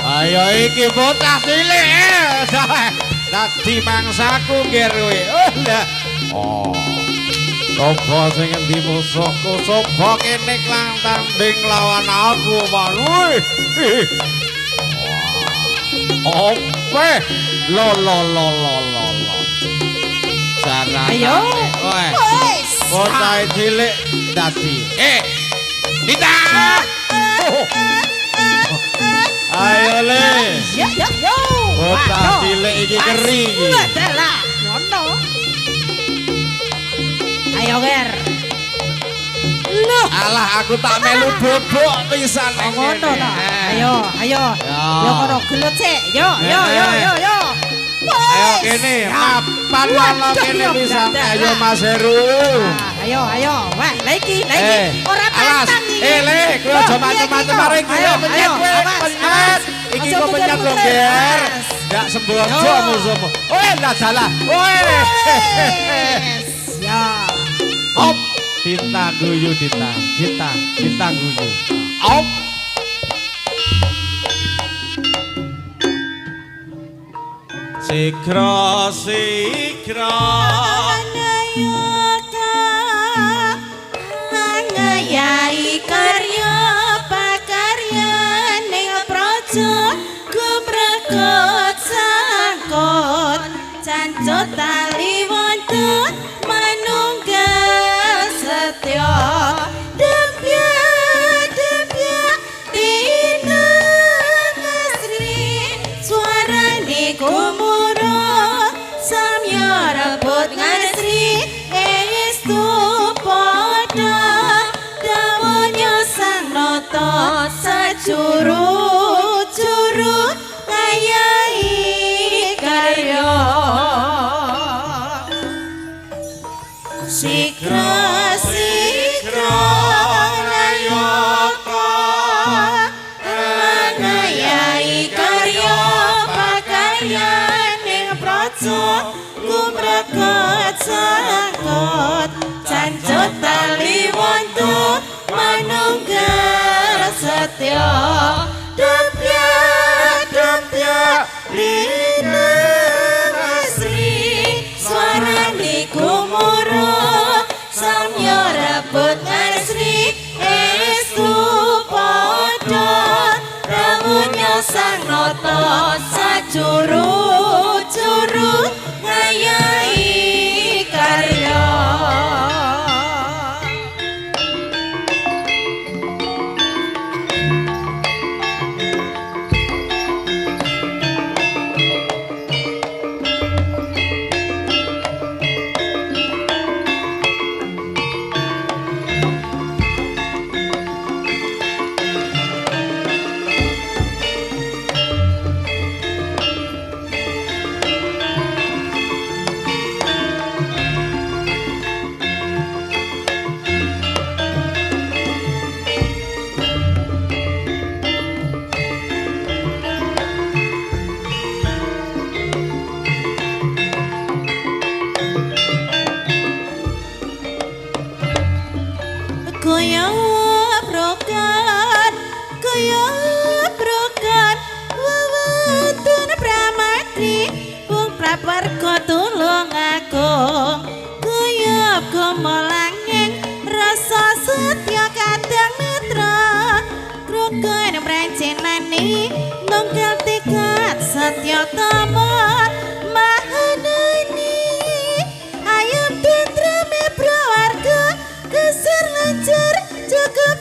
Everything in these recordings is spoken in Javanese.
Ayo iki bocah cilik. Dadi mangsaku nggih kowe. Oh. Coba sing endi musuhku, coba kene klang tanding lawan aku, Manui. Ope. Lo. Cara. Ayo. Wes. Bocah cilik dadi. Dita. Ayo le. Yo. Bocah cilik iki keri iki. Lah, ngono. Ayo ger. Loh, alah aku tak melu bobok pisan ngono ta. Ayo. Yo kono gelut sik. Yo. Ayo kene, papan malah kene pisan. Ayo Mas Heru. Ayo. Wah, la iki. Ora tantang iki. Le, kowe aja macem-macem arek iki. Penyet kowe, penyet. Iki kok penyet lho, Ger. Ndak sembojo musuhmu. Ndak salah. Ya. Hop. Dinta guyu Dinta guyu. Hop. Sikra ngayai karya pakarya ning praja gumrekot sangkot cancut tali wonten manunggal setya dempya dina asri suarane kumuro samya rebut ngasri estu padha dawonya sang nata sajuru-juru ngayahi karya sikra ngayaka ngayahi karya pakarya ning praja gumrekot sangkot cancut tali wonten manunggal setya dempya lina asri suarane kumuro samya rebut asri estu padha rawuhnya sang nata sajuru-juru ngayahi karya Kaya brokat wewetun pramatri wong praparga tulung aku kaya gomolanging rasa setya kadang netra krokan mrencenani nonggal tekad setya tama mahanani ayam tentreme prawarga kesir lancar cukup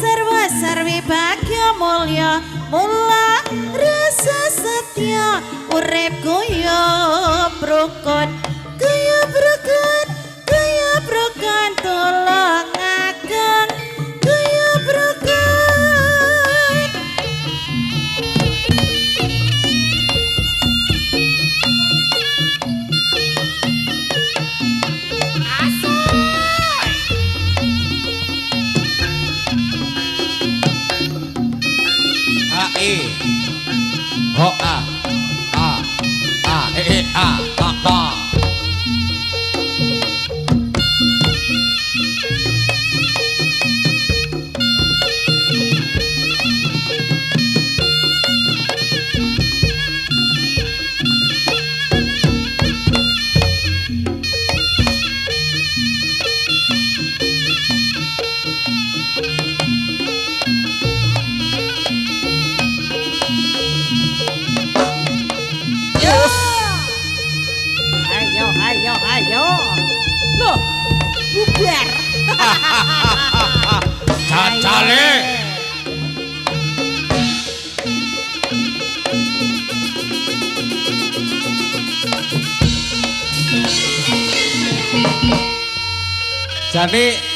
sarwa-sarwi bagya mulya mula rasa setya urip kaya brukun tulung ageng kaya brukun HI Cacale. Jadi